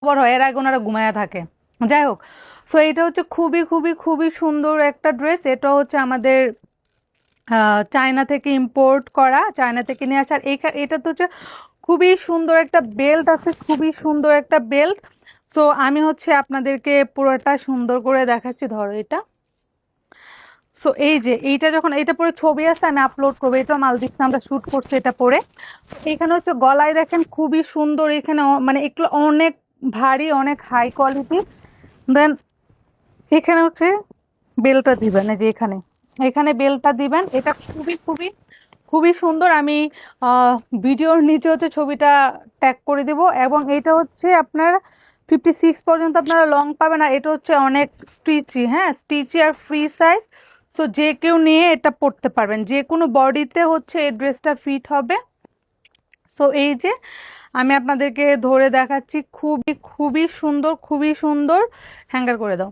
খবর হয়, এর আগে ওনারা ঘুমায়া থাকে। যাই হোক, সো এটা হচ্ছে খুবই খুবই খুবই সুন্দর একটা ড্রেস। এটা হচ্ছে আমাদের চায়না থেকে ইম্পোর্ট করা, চায়না থেকে নিয়ে আসার। এটা তো হচ্ছে খুবই সুন্দর একটা বেল্ট আছে, খুবই সুন্দর একটা বেল্ট। সো আমি হচ্ছে আপনাদেরকে পুরোটা সুন্দর করে দেখাচ্ছি, ধরো এটা। সো এই যে এইটা, যখন এটা পরে ছবি আছে আমি আপলোড করবো, এটা মালদ্বীপে আমরা শুট করছি এটা পরে। এখানে হচ্ছে গলায় দেখেন খুবই সুন্দর, এখানে মানে একটু অনেক ভারী, অনেক হাই কোয়ালিটি। দেন এখানে হচ্ছে বেলটা দিবেন, এই যে এখানে, এখানে বেলটা দিবেন। এটা খুবই খুবই খুবই সুন্দর। আমি ভিডিওর নিচে হচ্ছে ছবিটা ট্যাগ করে দিব। এবং এটা হচ্ছে আপনার 56 পর্যন্ত আপনারা লং পাবেন। আর এটা হচ্ছে অনেক স্টিচি, হ্যাঁ স্টিচি আর ফ্রি সাইজ। সো যে কেউ নিয়ে এটা পরতে পারবেন, যে কোনো বডিতে হচ্ছে এই ড্রেসটা ফিট হবে। সো এই যে আমি আপনাদেরকে ধরে দেখাচ্ছি, খুবই খুবই সুন্দর, খুবই সুন্দর। হ্যাঙ্গার করে দাও।